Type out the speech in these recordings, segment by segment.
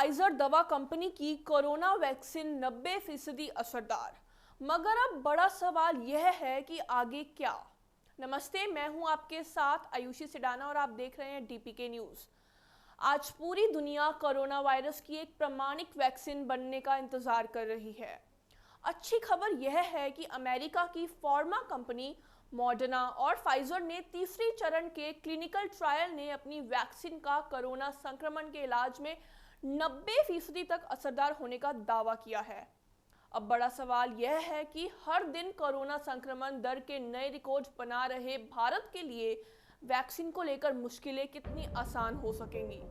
Pfizer दवा company की corona vaccine 90% असरदार। मगर अब बड़ा सवाल यह है कि आगे क्या। नमस्ते, मैं हूं आपके साथ आयुषी सिडाना और आप देख रहे हैं डीपीके न्यूज़। आज पूरी दुनिया कोरोना वायरस की एक प्रमाणिक वैक्सीन बनने का इंतजार कर रही है। अच्छी खबर यह है कि अमेरिका की फार्मा कंपनी मॉडर्ना और फाइजर ने तीसरी चरण के क्लिनिकल ट्रायल ने अपनी वैक्सीन का कोरोना संक्रमण के इलाज में 90% तक असरदार होने का दावा किया है। अब बड़ा सवाल यह है कि हर दिन कोरोना संक्रमण दर के नए रिकॉर्ड बना रहे भारत के लिए वैक्सीन को लेकर मुश्किलें कितनी आसान हो सकेंगी।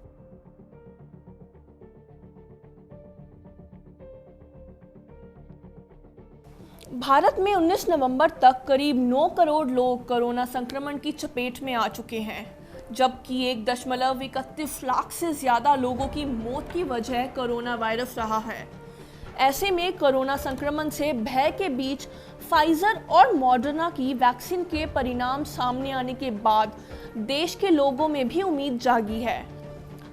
भारत में 19 नवंबर तक करीब 9 करोड़ लोग कोरोना संक्रमण की चपेट में आ चुके हैं, जबकि 1.31 लाख से ज़्यादा लोगों की मौत की वजह कोरोना वायरस रहा है। ऐसे में कोरोना संक्रमण से भय के बीच फाइजर और मॉडर्ना की वैक्सीन के परिणाम सामने आने के बाद देश के लोगों में भी उम्मीद जागी है।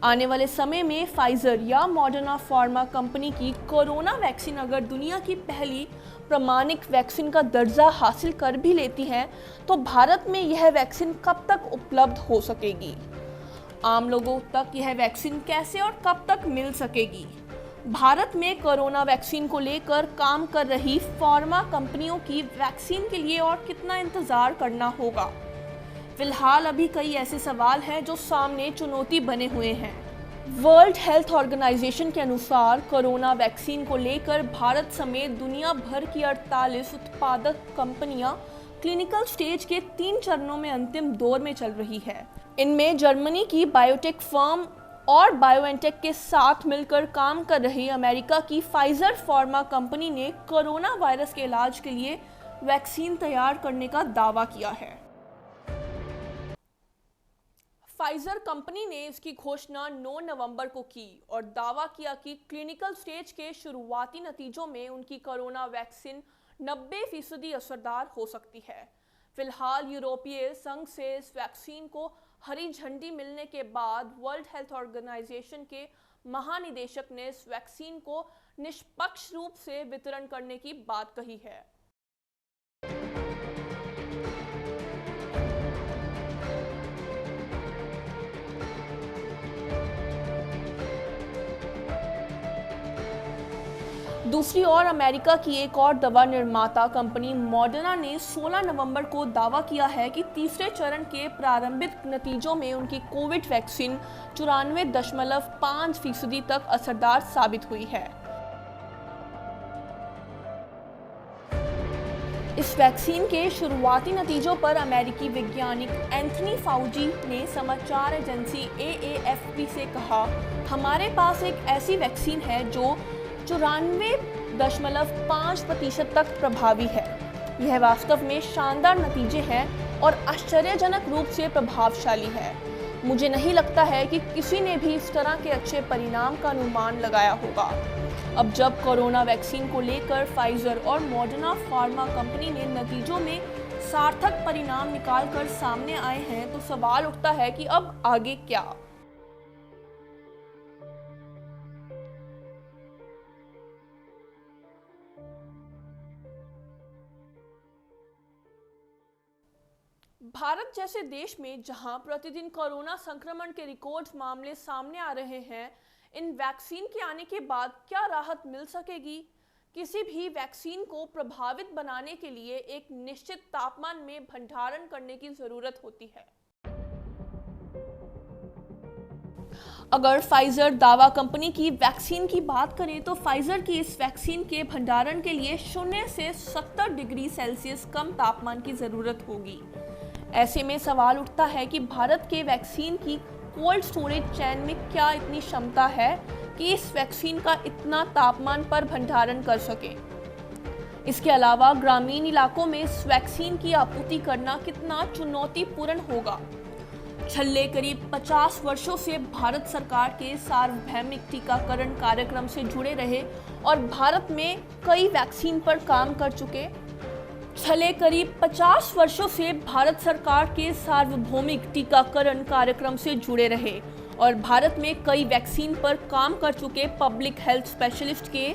आने वाले समय में फाइजर या मॉडर्ना फार्मा कंपनी की कोरोना वैक्सीन अगर दुनिया की पहली प्रमाणिक वैक्सीन का दर्जा हासिल कर भी लेती है, तो भारत में यह वैक्सीन कब तक उपलब्ध हो सकेगी? आम लोगों तक यह वैक्सीन कैसे और कब तक मिल सकेगी? भारत में कोरोना वैक्सीन को लेकर काम कर रही फार्मा कंपनियों की वैक्सीन के लिए और कितना इंतजार करना होगा? फिलहाल अभी कई ऐसे सवाल हैं जो सामने चुनौती बने हुए हैं। वर्ल्ड हेल्थ ऑर्गेनाइजेशन के अनुसार कोरोना वैक्सीन को लेकर भारत समेत दुनिया भर की 48 उत्पादक कंपनियां क्लिनिकल स्टेज के 3 चरणों में अंतिम दौर में चल रही है। इनमें जर्मनी की बायोटेक फर्म और बायोएनटेक के साथ मिलकर काम कर रही अमेरिका की फाइजर फार्मा कंपनी ने कोरोना वायरस के इलाज के लिए वैक्सीन तैयार करने का दावा किया है। फाइजर कंपनी ने इसकी घोषणा 9 नवंबर को की और दावा किया कि क्लिनिकल स्टेज के शुरुआती नतीजों में उनकी कोरोना वैक्सीन 90% असरदार हो सकती है। फिलहाल यूरोपीय संघ से इस वैक्सीन को हरी झंडी मिलने के बाद वर्ल्ड हेल्थ ऑर्गेनाइजेशन के महानिदेशक ने इस वैक्सीन को निष्पक्ष रूप से वितरण करने की बात कही है। दूसरी ओर अमेरिका की एक और दवा निर्माता कंपनी मॉडर्ना ने 16 नवंबर को दावा किया है कि तीसरे चरण के प्रारंभिक नतीजों में उनकी कोविड वैक्सीन 94.5% तक असरदार साबित हुई है। इस वैक्सीन के शुरुआती नतीजों पर अमेरिकी वैज्ञानिक एंथनी फाउजी ने समाचार एजेंसी AAFP से कहा, हमारे पास एक ऐसी वैक्सीन है जो 94.5% तक प्रभावी है। यह वास्तव में शानदार नतीजे हैं और आश्चर्यजनक रूप से प्रभावशाली है। मुझे नहीं लगता है कि किसी ने भी इस तरह के अच्छे परिणाम का अनुमान लगाया होगा। अब जब कोरोना वैक्सीन को लेकर फाइजर और मॉडर्ना फार्मा कंपनी ने नतीजों में सार्थक परिणाम निकालकर सामने आए हैं, तो सवाल उठता है कि अब आगे क्या? भारत जैसे देश में जहां प्रतिदिन कोरोना संक्रमण के रिकॉर्ड मामले सामने आ रहे हैं, इन वैक्सीन के आने के बाद क्या राहत मिल सकेगी? किसी भी वैक्सीन को प्रभावित बनाने के लिए एक निश्चित तापमान में भंडारण करने की जरूरत होती है। अगर फाइजर दावा कंपनी की वैक्सीन की बात करें, तो फाइजर की इस वैक्सीन के भंडारण के लिए 0 से 70 डिग्री सेल्सियस कम तापमान की जरूरत होगी। ऐसे में सवाल उठता है कि भारत के वैक्सीन की कोल्ड स्टोरेज चेन में क्या इतनी क्षमता है कि इस वैक्सीन का इतना तापमान पर भंडारण कर सके। इसके अलावा ग्रामीण इलाकों में इस वैक्सीन की आपूर्ति करना कितना चुनौतीपूर्ण होगा। छल्ले करीब 50 वर्षों से भारत सरकार के सार्वभौमिक टीकाकरण कार्यक्रम से जुड़े रहे और भारत में कई वैक्सीन पर काम कर चुके छले करीब 50 वर्षों से भारत सरकार के सार्वभौमिक टीकाकरण कार्यक्रम से जुड़े रहे और भारत में कई वैक्सीन पर काम कर चुके पब्लिक हेल्थ स्पेशलिस्ट के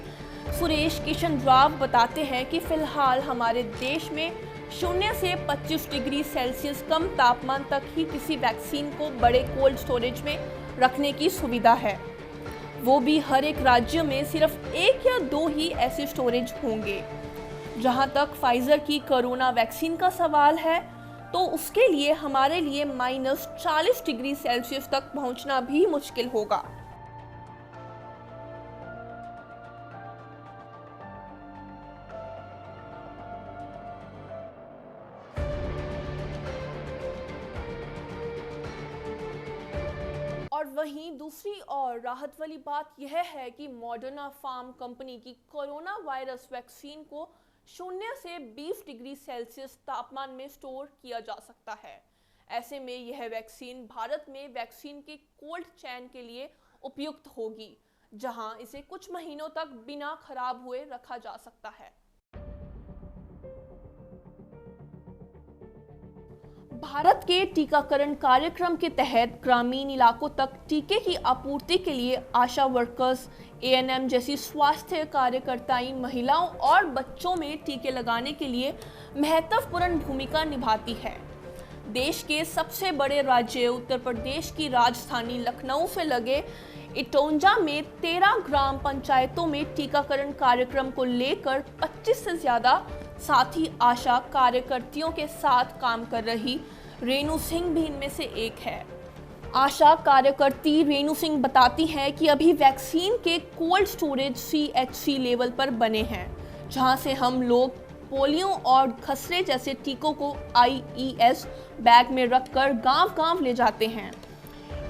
सुरेश किशन राव बताते हैं कि फिलहाल हमारे देश में 0 से 25 डिग्री सेल्सियस कम तापमान तक ही किसी वैक्सीन को बड़े कोल्ड स्टोरेज में रखने की सुविधा है। वो भी हर एक राज्य में सिर्फ 1 या 2 ही ऐसे स्टोरेज होंगे। जहां तक फाइजर की कोरोना वैक्सीन का सवाल है, तो उसके लिए हमारे लिए -40 डिग्री सेल्सियस तक पहुंचना भी मुश्किल होगा। और वहीं दूसरी ओर राहत वाली बात यह है कि मॉडर्ना फार्म कंपनी की कोरोना वायरस वैक्सीन को 0 से 20 डिग्री सेल्सियस तापमान में स्टोर किया जा सकता है। ऐसे में यह वैक्सीन भारत में वैक्सीन के कोल्ड चेन के लिए उपयुक्त होगी, जहां इसे कुछ महीनों तक बिना खराब हुए रखा जा सकता है। भारत के टीकाकरण कार्यक्रम के तहत ग्रामीण इलाकों तक टीके की आपूर्ति के लिए आशा वर्कर्स, एएनएम जैसी स्वास्थ्य कार्यकर्ताएं महिलाओं और बच्चों में टीके लगाने के लिए महत्वपूर्ण भूमिका निभाती है। देश के सबसे बड़े राज्य उत्तर प्रदेश की राजधानी लखनऊ से लगे इटौंजा में 13 ग्राम पंचायतों में टीकाकरण कार्यक्रम को लेकर 25 से ज्यादा साथी आशा कार्यकर्तियों के साथ काम कर रही रेणु सिंह भी इनमें से एक है। आशा कार्यकर्ती रेणु सिंह बताती हैं कि अभी वैक्सीन के कोल्ड स्टोरेज CHC लेवल पर बने हैं, जहां से हम लोग पोलियो और खसरे जैसे टीकों को IES बैग में रखकर गांव-गांव ले जाते हैं।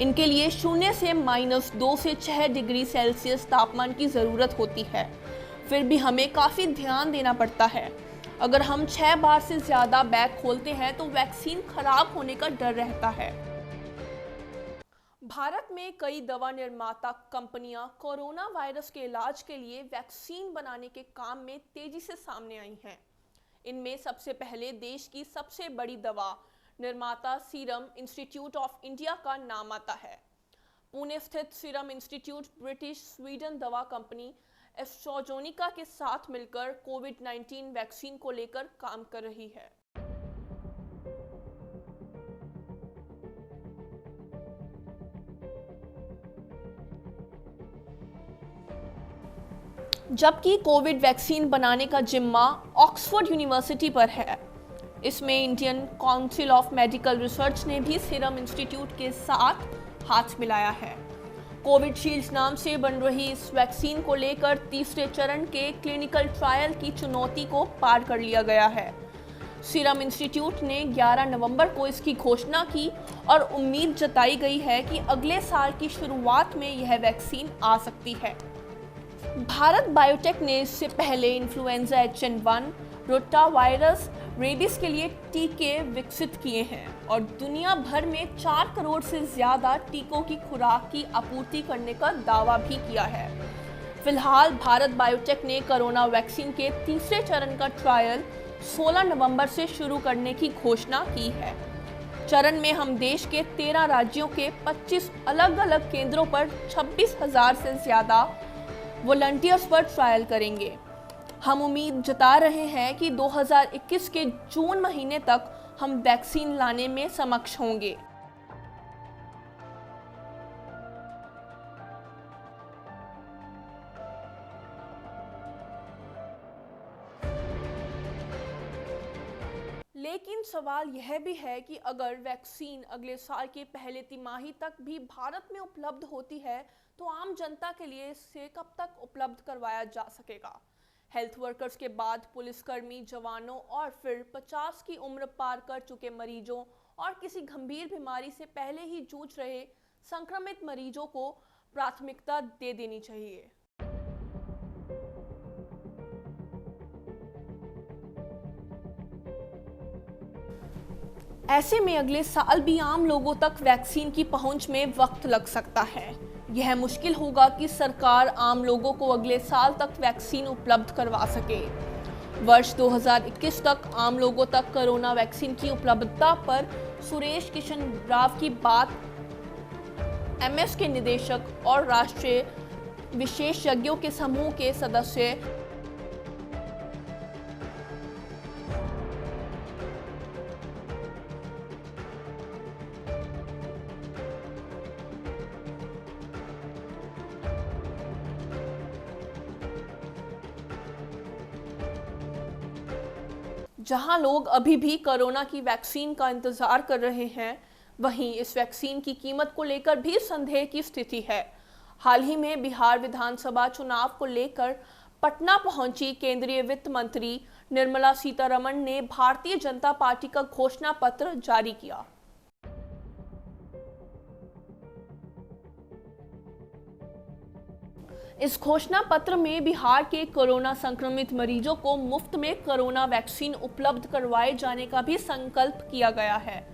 इनके लिए 0 से -2 से 6 डिग्री सेल्सियस तापमान की ज़रूरत होती है। फिर भी हमें काफ़ी ध्यान देना पड़ता है। अगर हम 6 बार से ज़्यादा बैग खोलते हैं तो वैक्सीन खराब होने का डर रहता है। भारत में कई दवा निर्माता कंपनियां कोरोना वायरस के इलाज के लिए वैक्सीन बनाने के काम में तेजी से सामने आई हैं। इनमें सबसे पहले देश की सबसे बड़ी दवा निर्माता सीरम इंस्टीट्यूट ऑफ इंडिया का नाम आता है। पुणे स्थित सीरम इंस्टीट्यूट ब्रिटिश स्वीडन दवा कंपनी एस्ट्राजेनेका के साथ मिलकर कोविड-19 वैक्सीन को लेकर काम कर रही है। जबकि कोविड वैक्सीन बनाने का जिम्मा ऑक्सफोर्ड यूनिवर्सिटी पर है। इसमें Indian council of medical research ने भी सीरम इंस्टीट्यूट के साथ हाथ मिलाया है। कोविशील्ड नाम से बन रही इस वैक्सीन को लेकर तीसरे चरण के क्लिनिकल ट्रायल की चुनौती को पार कर लिया गया है। सीरम इंस्टीट्यूट ने 11 नवंबर को इसकी घोषणा की और उम्मीद जताई गई है कि अगले साल की शुरुआत में यह वैक्सीन आ सकती है। भारत बायोटेक ने इससे पहले influenza H1N1, rota virus, rabies के लिए टीके विकसित किए हैं और दुनिया भर में 4 करोड़ से ज़्यादा टीकों की खुराक की आपूर्ति करने का दावा भी किया है। फिलहाल भारत बायोटेक ने कोरोना वैक्सीन के तीसरे चरण का ट्रायल 16 नवंबर से शुरू करने की घोषणा की है। चरण में हम देश के 13 राज्यों के 25 अलग अलग केंद्रों पर 26,000 से ज़्यादा वॉलंटियर्स पर ट्रायल करेंगे। हम उम्मीद जता रहे हैं कि 2021 के जून महीने तक हम वैक्सीन लाने में सक्षम होंगे। लेकिन सवाल यह भी है कि अगर वैक्सीन अगले साल के पहले तिमाही तक भी भारत में उपलब्ध होती है, तो आम जनता के लिए इसे कब तक उपलब्ध करवाया जा सकेगा। हेल्थ वर्कर्स के बाद पुलिसकर्मी, जवानों और फिर 50 की उम्र पार कर चुके मरीजों और किसी गंभीर बीमारी से पहले ही जूझ रहे संक्रमित मरीजों को प्राथमिकता दे देनी चाहिए। ऐसे में अगले साल भी आम लोगों तक वैक्सीन की पहुंच में वक्त लग सकता है। यह मुश्किल होगा कि सरकार आम लोगों को अगले साल तक वैक्सीन उपलब्ध करवा सके। वर्ष 2021 तक आम लोगों तक कोरोना वैक्सीन की उपलब्धता पर सुरेश किशन राव की बात एमएस के निदेशक और राष्ट्रीय विशेषज्ञों के समूह के सदस्य जहां लोग अभी भी कोरोना की वैक्सीन का इंतजार कर रहे हैं, वहीं इस वैक्सीन की कीमत को लेकर भी संदेह की स्थिति है। हाल ही में बिहार विधानसभा चुनाव को लेकर पटना पहुंची केंद्रीय वित्त मंत्री निर्मला सीतारमण ने भारतीय जनता पार्टी का घोषणा पत्र जारी किया। इस घोषणा पत्र में बिहार के कोरोना संक्रमित मरीजों को मुफ्त में कोरोना वैक्सीन उपलब्ध करवाए जाने का भी संकल्प किया गया है।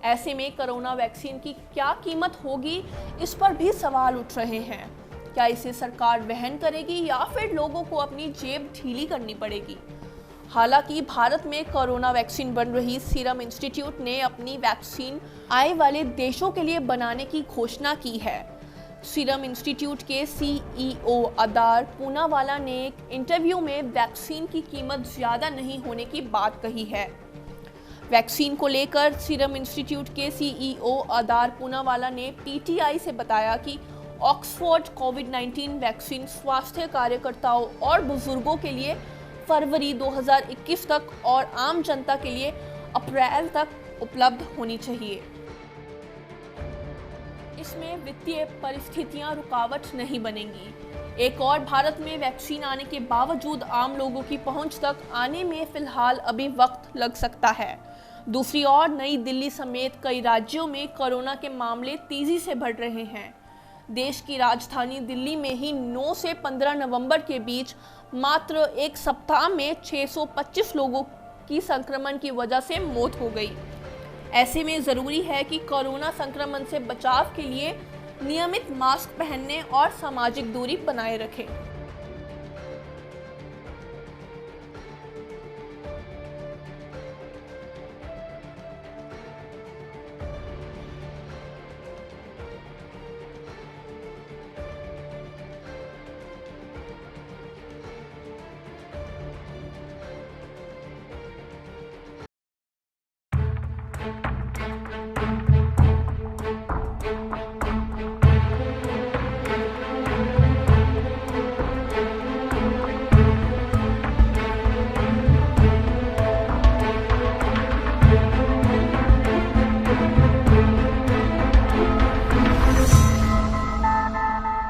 ऐसे में कोरोना वैक्सीन की क्या कीमत होगी, इस पर भी सवाल उठ रहे हैं। क्या इसे सरकार वहन करेगी या फिर लोगों को अपनी जेब ढीली करनी पड़ेगी? हालांकि भारत में कोरोना वैक्सीन बन रही सीरम इंस्टीट्यूट ने अपनी वैक्सीन आए वाले देशों के लिए बनाने की घोषणा की है। सीरम इंस्टीट्यूट के CEO अदार पूनावाला ने एक इंटरव्यू में वैक्सीन की कीमत ज़्यादा नहीं होने की बात कही है। वैक्सीन को लेकर सीरम इंस्टीट्यूट के CEO अदार पूनावाला ने PTI से बताया कि ऑक्सफोर्ड कोविड-19 वैक्सीन स्वास्थ्य कार्यकर्ताओं और बुजुर्गों के लिए फरवरी 2021 तक और आम जनता के लिए अप्रैल तक उपलब्ध होनी चाहिए। इसमें वित्तीय परिस्थितियां रुकावट नहीं बनेंगी। एक और, भारत में वैक्सीन आने के बावजूद आम लोगों की पहुंच तक आने में फिलहाल अभी वक्त लग सकता है। दूसरी ओर, नई दिल्ली समेत कई राज्यों में कोरोना के मामले तेजी से बढ़ रहे हैं। देश की राजधानी दिल्ली में ही 9 से 15 नवंबर के बीच मात्र एक सप्ताह में 625 लोगों की संक्रमण की वजह से मौत हो गई। ऐसे में ज़रूरी है कि कोरोना संक्रमण से बचाव के लिए नियमित मास्क पहनने और सामाजिक दूरी बनाए रखें।